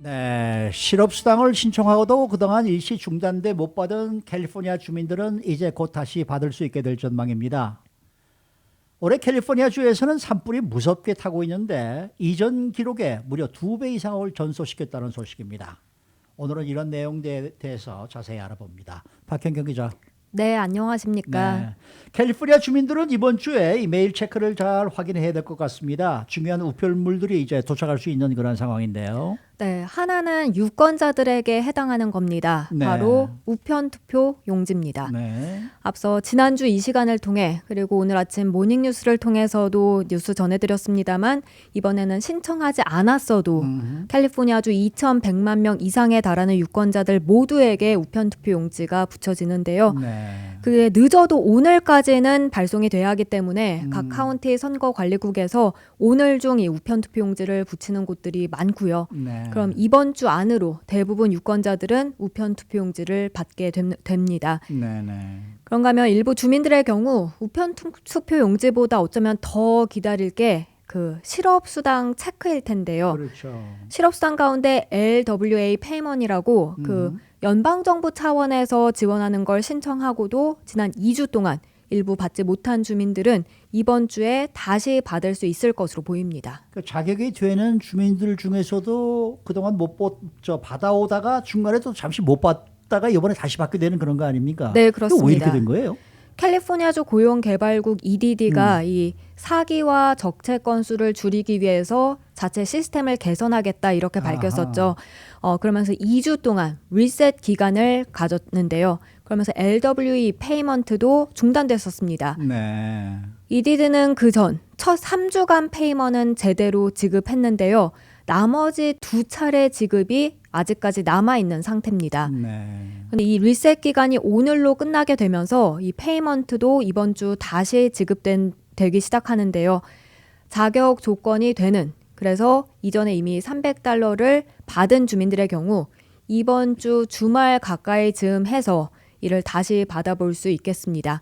네, 실업수당을 신청하고도 그동안 일시 중단돼 못 받은 캘리포니아 주민들은 이제 곧 다시 받을 수 있게 될 전망입니다. 올해 캘리포니아 주에서는 산불이 무섭게 타고 있는데 이전 기록에 무려 2배 이상을 전소시켰다는 소식입니다. 오늘은 이런 내용에 대해서 자세히 알아봅니다. 박현경 기자. 네, 안녕하십니까. 네, 캘리포니아 주민들은 이번 주에 이메일 체크를 잘 확인해야 될 것 같습니다. 중요한 우편물들이 이제 도착할 수 있는 그런 상황인데요. 네, 하나는 유권자들에게 해당하는 겁니다. 네. 바로 우편투표 용지입니다. 네. 앞서 지난주 이 시간을 통해 그리고 오늘 아침 모닝뉴스를 통해서도 뉴스 전해드렸습니다만 이번에는 신청하지 않았어도 캘리포니아주 2,100만 명 이상에 달하는 유권자들 모두에게 우편투표 용지가 붙여지는데요. 네. 그게 늦어도 오늘까지는 발송이 돼야 하기 때문에 각 카운티 선거관리국에서 오늘 중 이 우편투표 용지를 붙이는 곳들이 많고요. 네. 그럼 이번 주 안으로 대부분 유권자들은 우편투표 용지를 받게 됩니다. 네네. 그런가 하면 일부 주민들의 경우 우편투표 용지보다 어쩌면 더 기다릴 게 그 실업수당 체크일 텐데요. 그렇죠. 실업수당 가운데 LWA 페이먼이라고 그 연방정부 차원에서 지원하는 걸 신청하고도 지난 2주 동안 일부 받지 못한 주민들은 이번 주에 다시 받을 수 있을 것으로 보입니다. 그 자격이 되는 주민들 중에서도 그동안 받아오다가 중간에 또 잠시 못 받다가 이번에 다시 받게 되는 그런 거 아닙니까? 네, 그렇습니다. 왜 이렇게 된 거예요? 캘리포니아주 고용개발국 EDD가 이 사기와 적체 건수를 줄이기 위해서 자체 시스템을 개선하겠다 이렇게 밝혔었죠. 그러면서 2주 동안 리셋 기간을 가졌는데요. 그러면서 LWE 페이먼트도 중단됐었습니다. 네. EDD는 그전 첫 3주간 페이먼트는 제대로 지급했는데요. 나머지 2차례 지급이 아직까지 남아있는 상태입니다. 네. 근데 이 리셋 기간이 오늘로 끝나게 되면서 이 페이먼트도 이번 주 다시 되기 시작하는데요. 자격 조건이 되는, 그래서 이전에 이미 $300를 받은 주민들의 경우 이번 주 주말 가까이 즈음 해서 이를 다시 받아볼 수 있겠습니다.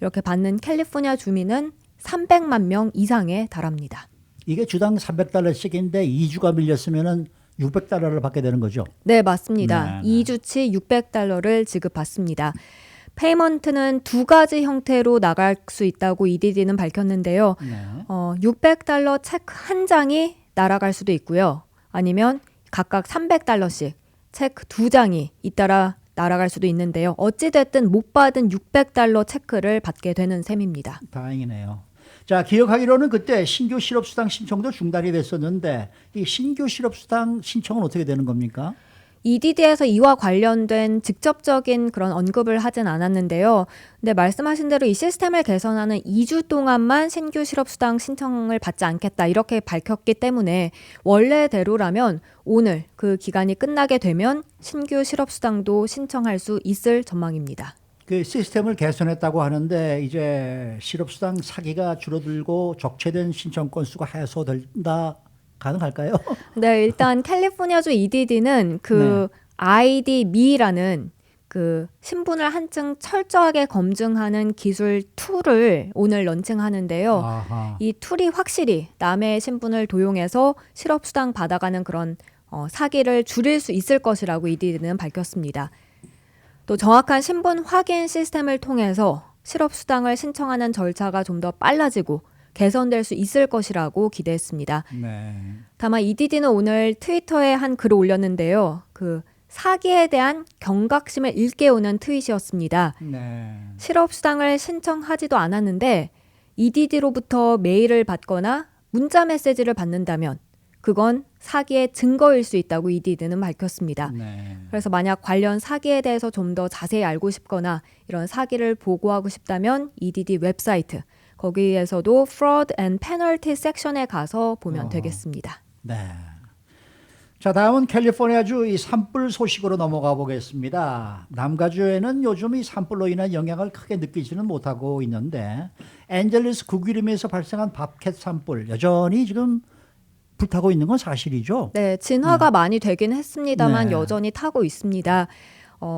이렇게 받는 캘리포니아 주민은 300만 명 이상에 달합니다. 이게 주당 $300씩인데 2주가 밀렸으면은 $600를 받게 되는 거죠. 네, 맞습니다. 네. 2주치 $600를 지급받습니다. 페이먼트는 2가지 형태로 나갈 수 있다고 EDD는 밝혔는데요. 네. $600 체크 한 장이 날아갈 수도 있고요. 아니면 각각 $300씩 체크 2장이 잇따라 날아갈 수도 있는데요. 어찌됐든 못 받은 $600 체크를 받게 되는 셈입니다. 다행이네요. 자, 기억하기로는 그때 신규 실업수당 신청도 중단이 됐었는데 이 신규 실업수당 신청은 어떻게 되는 겁니까? EDD에서 이와 관련된 직접적인 그런 언급을 하진 않았는데요. 근데 말씀하신 대로 이 시스템을 개선하는 2주 동안만 신규 실업수당 신청을 받지 않겠다 이렇게 밝혔기 때문에 원래대로라면 오늘 그 기간이 끝나게 되면 신규 실업수당도 신청할 수 있을 전망입니다. 그 시스템을 개선했다고 하는데 이제 실업수당 사기가 줄어들고 적체된 신청 건수가 해소된다 가능할까요? 네, 일단 캘리포니아주 EDD는 그 IDMe라는 그 신분을 한층 철저하게 검증하는 기술 툴을 오늘 런칭하는데요. 아하. 이 툴이 확실히 남의 신분을 도용해서 실업수당 받아가는 그런 사기를 줄일 수 있을 것이라고 EDD는 밝혔습니다. 또 정확한 신분 확인 시스템을 통해서 실업수당을 신청하는 절차가 좀 더 빨라지고 개선될 수 있을 것이라고 기대했습니다. 네. 다만 EDD는 오늘 트위터에 한 글을 올렸는데요. 그 사기에 대한 경각심을 일깨우는 트윗이었습니다. 네. 실업수당을 신청하지도 않았는데 EDD로부터 메일을 받거나 문자 메시지를 받는다면 그건 사기의 증거일 수 있다고 EDD는 밝혔습니다. 네. 그래서 만약 관련 사기에 대해서 좀 더 자세히 알고 싶거나 이런 사기를 보고하고 싶다면 EDD 웹사이트 거기에서도 Fraud and Penalty 섹션에 가서 보면 되겠습니다. 네. 자, 다음은 캘리포니아주 이 산불 소식으로 넘어가 보겠습니다. 남가주에는 요즘 이 산불로 인한 영향을 크게 느끼지는 못하고 있는데 앤젤리스 구기름에서 발생한 밥캣 산불 여전히 지금 불타고 있는 건 사실이죠? 네, 진화가 많이 되긴 했습니다만 네. 여전히 타고 있습니다.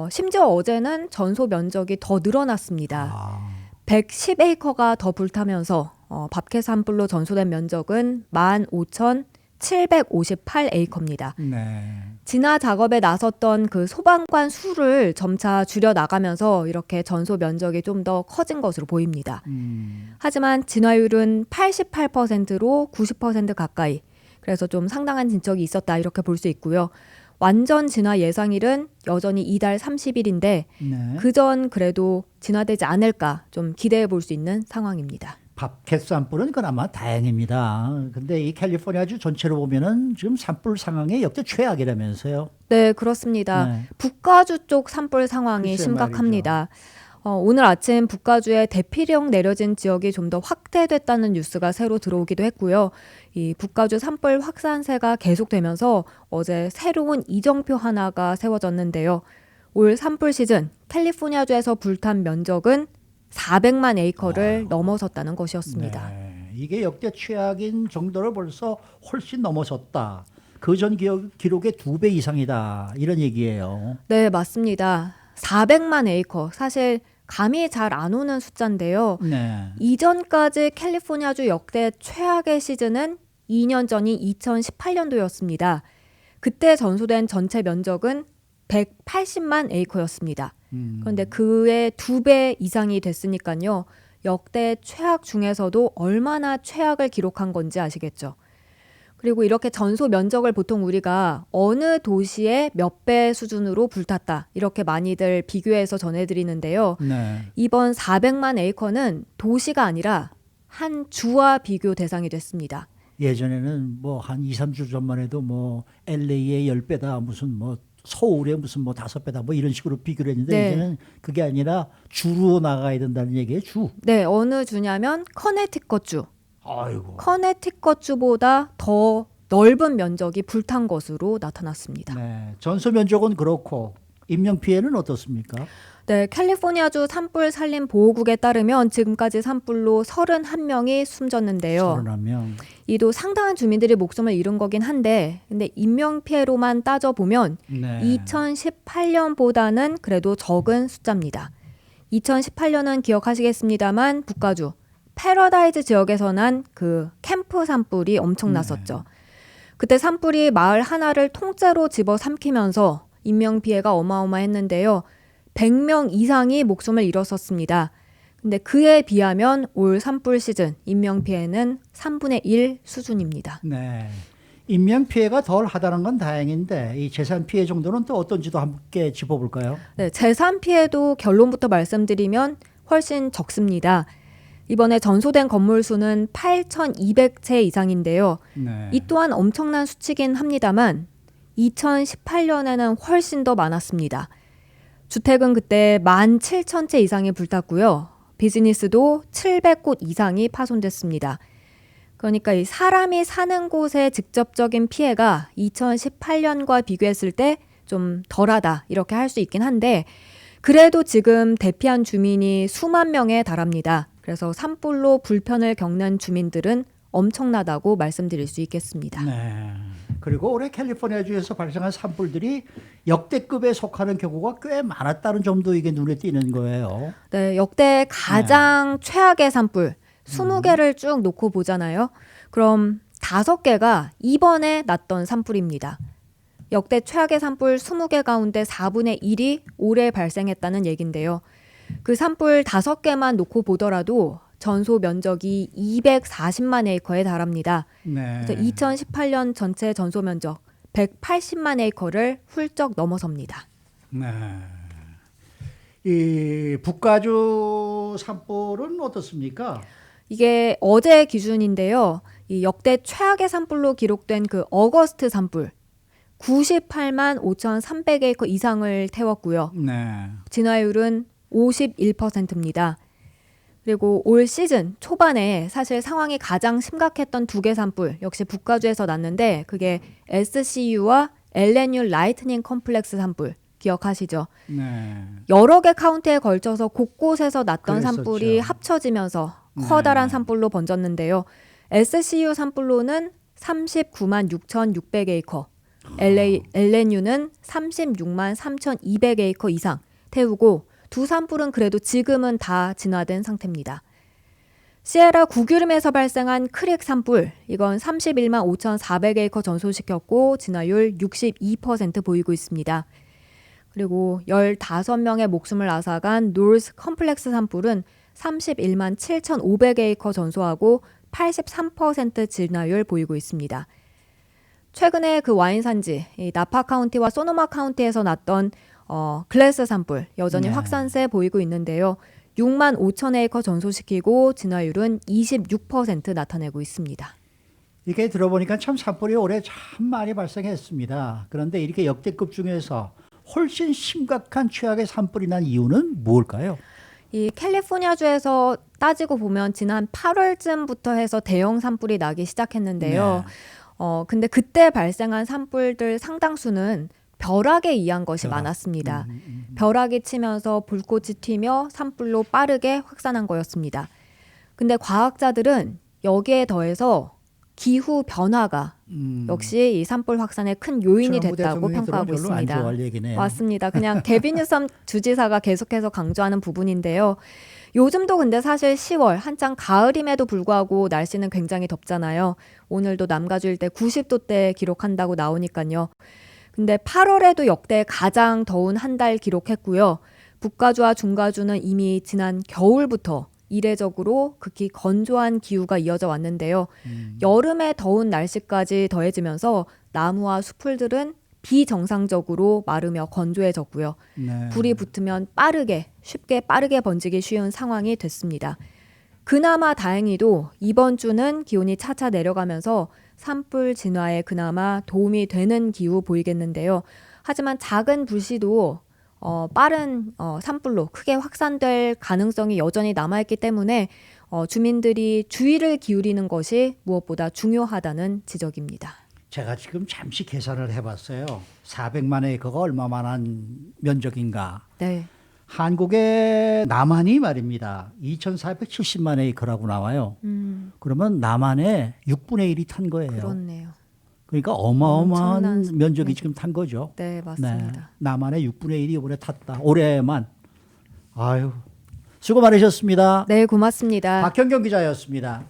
심지어 어제는 전소 면적이 더 늘어났습니다. 110에이커가 더 불타면서 밥캣 산불로 전소된 면적은 15,000 758에이커입니다. 네. 진화 작업에 나섰던 그 소방관 수를 점차 줄여 나가면서 이렇게 전소 면적이 좀 더 커진 것으로 보입니다. 하지만 진화율은 88%로 90% 가까이, 그래서 좀 상당한 진척이 있었다 이렇게 볼 수 있고요. 완전 진화 예상일은 여전히 이달 30일인데 네. 그전 그래도 진화되지 않을까 좀 기대해 볼 수 있는 상황입니다. 밥캣 산불은 그나마 다행입니다. 근데 이 캘리포니아주 전체로 보면은 지금 산불 상황이 역대 최악이라면서요. 네, 그렇습니다. 네. 북가주 쪽 산불 상황이 글쎄 심각합니다. 오늘 아침 북가주에 대피령 내려진 지역이 좀 더 확대됐다는 뉴스가 새로 들어오기도 했고요. 이 북가주 산불 확산세가 계속되면서 어제 새로운 이정표 하나가 세워졌는데요. 올 산불 시즌 캘리포니아주에서 불탄 면적은 400만 에이커를 넘어섰다는 것이었습니다. 네. 이게 역대 최악인 정도를 벌써 훨씬 넘어섰다. 그전 기록의 2배 이상이다. 이런 얘기예요. 네, 맞습니다. 400만 에이커. 사실 감이 잘 안 오는 숫자인데요. 네. 이전까지 캘리포니아주 역대 최악의 시즌은 2년 전인 2018년도였습니다. 그때 전소된 전체 면적은 180만 에이커였습니다. 그런데 그의 2배 이상이 됐으니까요. 역대 최악 중에서도 얼마나 최악을 기록한 건지 아시겠죠? 그리고 이렇게 전소 면적을 보통 우리가 어느 도시의 몇 배 수준으로 불탔다 이렇게 많이들 비교해서 전해드리는데요. 네. 이번 400만 에이커는 도시가 아니라 한 주와 비교 대상이 됐습니다. 예전에는 뭐 한 2, 3주 전만 해도 뭐 LA의 10배다 무슨 뭐 서울의 무슨 뭐 5배다 뭐 이런 식으로 비교를 했는데 네. 이제는 그게 아니라 주로 나가야 된다는 얘기예요. 주. 네, 어느 주냐면 커네티컷주. 아이고. 커네티컷주보다 더 넓은 면적이 불탄 것으로 나타났습니다. 네. 전소 면적은 그렇고 인명 피해는 어떻습니까? 네, 캘리포니아주 산불 산림 보호국에 따르면 지금까지 산불로 31명이 숨졌는데요. 31명. 이도 상당한 주민들이 목숨을 잃은 거긴 한데 근데 인명 피해로만 따져보면 네. 2018년보다는 그래도 적은 숫자입니다. 2018년은 기억하시겠습니다만 북가주 패러다이즈 지역에서 난 그 캠프 산불이 엄청났었죠. 그때 산불이 마을 하나를 통째로 집어삼키면서 인명 피해가 어마어마했는데요. 100명 이상이 목숨을 잃었었습니다. 근데 그에 비하면 올 산불 시즌 인명 피해는 3분의 1 수준입니다. 네. 인명 피해가 덜 하다는 건 다행인데 이 재산 피해 정도는 또 어떤지도 함께 짚어볼까요? 네, 재산 피해도 결론부터 말씀드리면 훨씬 적습니다. 이번에 전소된 건물 수는 8,200채 이상인데요. 네. 이 또한 엄청난 수치긴 합니다만 2018년에는 훨씬 더 많았습니다. 주택은 그때 17,000채 이상이 불탔고요. 비즈니스도 700곳 이상이 파손됐습니다. 그러니까 이 사람이 사는 곳의 직접적인 피해가 2018년과 비교했을 때 좀 덜하다 이렇게 할 수 있긴 한데 그래도 지금 대피한 주민이 수만 명에 달합니다. 그래서 산불로 불편을 겪는 주민들은 엄청나다고 말씀드릴 수 있겠습니다. 네. 그리고 올해 캘리포니아주에서 발생한 산불들이 역대급에 속하는 경우가 꽤 많았다는 점도 이게 눈에 띄는 거예요. 네, 역대 가장 최악의 산불 20개를 쭉 놓고 보잖아요. 그럼 5개가 이번에 났던 산불입니다. 역대 최악의 산불 20개 가운데 4분의 1이 올해 발생했다는 얘긴데요. 그 산불 5개만 놓고 보더라도 전소 면적이 240만 에이커에 달합니다. 네. 그래서 2018년 전체 전소 면적 180만 에이커를 훌쩍 넘어섭니다. 네. 이 북가주 산불은 어떻습니까? 이게 어제 기준인데요. 이 역대 최악의 산불로 기록된 그 어거스트 산불 98만 5,300에이커 이상을 태웠고요. 네. 진화율은 51%입니다. 그리고 올 시즌 초반에 사실 상황이 가장 심각했던 2개 산불 역시 북가주에서 났는데 그게 SCU와 LNU 라이트닝 컴플렉스 산불 기억하시죠? 네. 여러 개 카운티에 걸쳐서 곳곳에서 났던 그랬었죠. 산불이 합쳐지면서 커다란 산불로 번졌는데요. SCU 산불로는 39만 6,600에이커, LNU는 36만 3,200에이커 이상 태우고 두 산불은 그래도 지금은 다 진화된 상태입니다. 시에라 구규림에서 발생한 크릭 산불, 이건 31만 5,400에이커 전소시켰고 진화율 62% 보이고 있습니다. 그리고 15명의 목숨을 앗아간 노스 컴플렉스 산불은 31만 7,500에이커 전소하고 83% 진화율 보이고 있습니다. 최근에 그 와인 산지 나파 카운티와 소노마 카운티에서 났던 글래스 산불 여전히 네. 확산세 보이고 있는데요. 6만 5천 에이커 전소시키고 진화율은 26% 나타내고 있습니다. 이게 들어보니까 참 산불이 올해 참 많이 발생했습니다. 그런데 이렇게 역대급 중에서 훨씬 심각한 최악의 산불이 난 이유는 뭘까요? 이 캘리포니아주에서 따지고 보면 지난 8월쯤부터 해서 대형 산불이 나기 시작했는데요. 네. 근데 그때 발생한 산불들 상당수는 벼락에 의한 것이 벼락. 많았습니다. 벼락이 치면서 불꽃이 튀며 산불로 빠르게 확산한 거였습니다. 근데 과학자들은 여기에 더해서 기후 변화가 역시 이 산불 확산의 큰 요인이 트럼프 됐다고 대통령이 평가하고 들어오면 별로 안 있습니다. 좋아할 얘기네요. 맞습니다. 그냥 개빈 뉴섬 주지사가 계속해서 강조하는 부분인데요. 요즘도 근데 사실 10월 한창 가을임에도 불구하고 날씨는 굉장히 덥잖아요. 오늘도 남가주 일대 90도대 기록한다고 나오니까요. 근데 8월에도 역대 가장 더운 한 달 기록했고요. 북가주와 중가주는 이미 지난 겨울부터 이례적으로 극히 건조한 기후가 이어져 왔는데요. 여름에 더운 날씨까지 더해지면서 나무와 수풀들은 비정상적으로 마르며 건조해졌고요. 네. 불이 붙으면 쉽게 빠르게 번지기 쉬운 상황이 됐습니다. 그나마 다행히도 이번 주는 기온이 차차 내려가면서 산불 진화에 그나마 도움이 되는 기후 보이겠는데요. 하지만 작은 불씨도 빠른 산불로 크게 확산될 가능성이 여전히 남아있기 때문에 주민들이 주의를 기울이는 것이 무엇보다 중요하다는 지적입니다. 제가 지금 잠시 계산을 해봤어요. 400만 에이커가 얼마만한 면적인가. 네. 한국의 남한이 말입니다. 2,470만 에이커라고 나와요. 그러면 남한의 6분의 1이 탄 거예요. 그렇네요. 그러니까 어마어마한 엄청난 면적이 네. 지금 탄 거죠. 네, 맞습니다. 네. 남한의 6분의 1이 이번에 탔다. 올해만. 아유, 수고 많으셨습니다. 네, 고맙습니다. 박현경 기자였습니다.